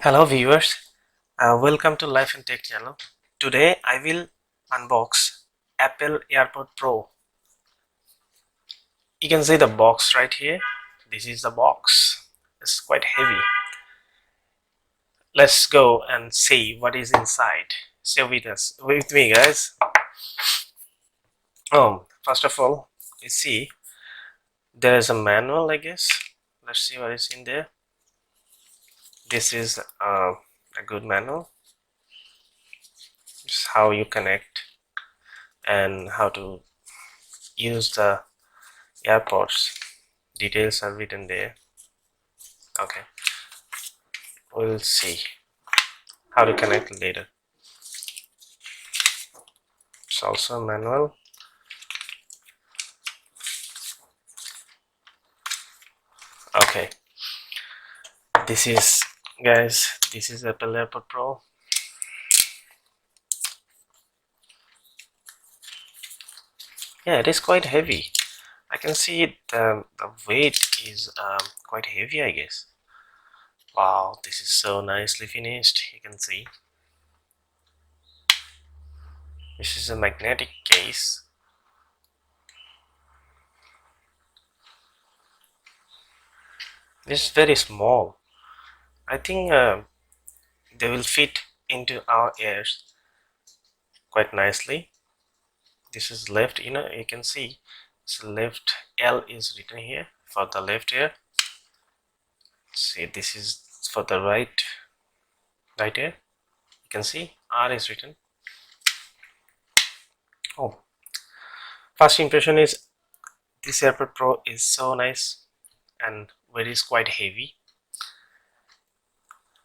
Hello viewers, welcome to Life and Tech channel. Today I will unbox Apple AirPod Pro. You can see the box right here. This is the box. It's quite heavy. Let's go and see what is inside. Stay with me guys. First of all, you see there is a manual, I guess. Let's see what is in there. This is a good manual. This is how you connect and how to use the AirPods. Details are written there. Okay, we'll see how to connect later. It's also a manual. Okay, this is Apple AirPod Pro. Yeah, it is quite heavy. I can see it, the weight is quite heavy, I guess. Wow, this is so nicely finished. You can see this is a magnetic case. This is very small. I think they will fit into our ears quite nicely. This is left, you can see it's left. L is written here for the left ear. See, this is for the right ear. You can see R is written. Oh, first impression is this AirPod Pro is so nice and it is quite heavy.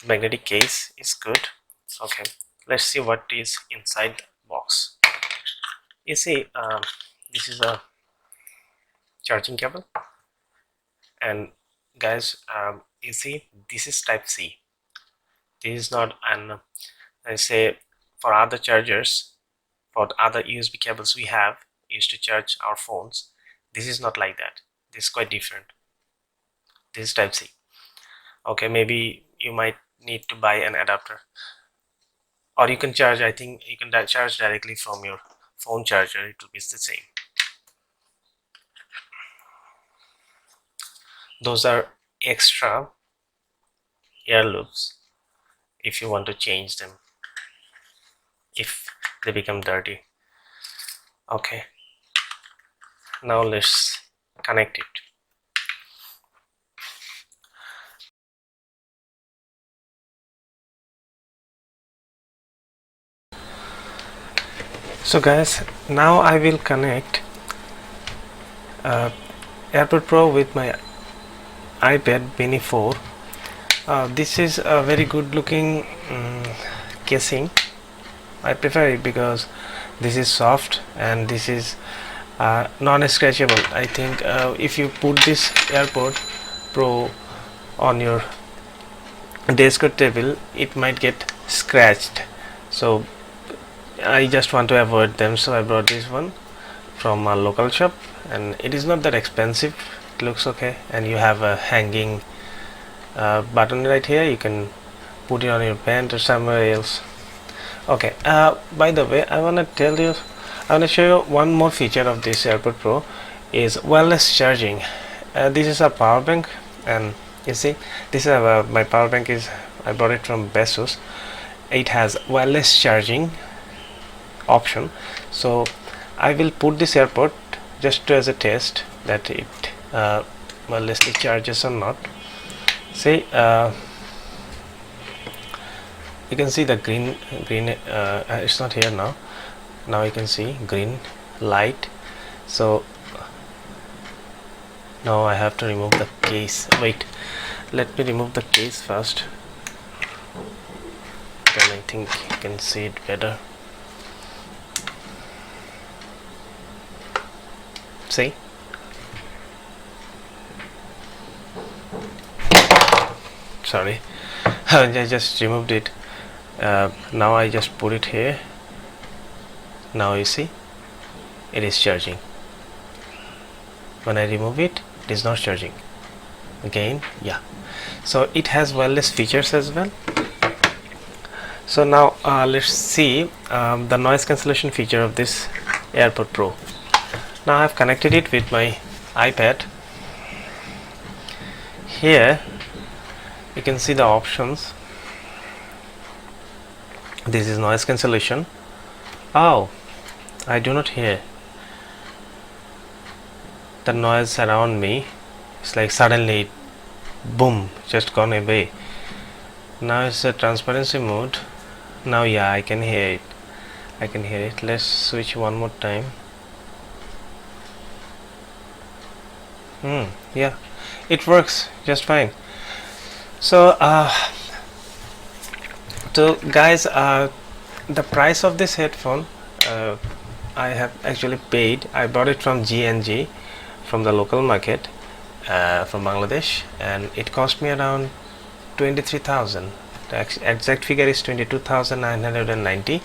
Magnetic case is good. Okay, let's see what is inside the box. You see, this is a charging cable, and guys, you see this is type C. This is not an, I say, for other chargers, for other USB cables we have used to charge our phones. This is not like that. This is quite different. This is type C. Okay, maybe you might need to buy an adapter, or you can charge, I think you can charge directly from your phone charger. It will be the same. Those are extra ear loops if you want to change them if they become dirty. Okay, now let's connect it. So guys, now I will connect AirPod Pro with my iPad Mini 4. This is a very good looking casing. I prefer it because this is soft and this is non-scratchable. I think if you put this AirPod Pro on your desk or table, it might get scratched. So I just want to avoid them, so I brought this one from a local shop, and it is not that expensive. It looks okay, and you have a hanging button right here. You can put it on your pant or somewhere else. Okay, by the way, I want to show you one more feature of this AirPod Pro is wireless charging. This is a power bank, and you see this is my power bank is, I bought it from Bezos. It has wireless charging option, so I will put this AirPod just as a test that it wirelessly charges or not. See, you can see the green it's not here now you can see green light. So now I have to remove the case. Wait, let me remove the case first, then I think you can see it better. See, sorry, I just removed it. Now I just put it here. Now you see it is charging. When I remove it, it is not charging again. Yeah, so it has wireless features as well. So now let's see the noise cancellation feature of this AirPod Pro. Now I have connected it with my iPad. Here you can see the options. This is noise cancellation. Oh, I do not hear the noise around me. It's like suddenly boom, just gone away. Now it's a transparency mode. Now yeah, I can hear it. I can hear it. Let's switch one more time. Yeah, it works just fine. So guys, the price of this headphone I have actually paid. I bought it from G&G, from the local market, from Bangladesh, and it cost me around 23,000. The exact figure is 22,990.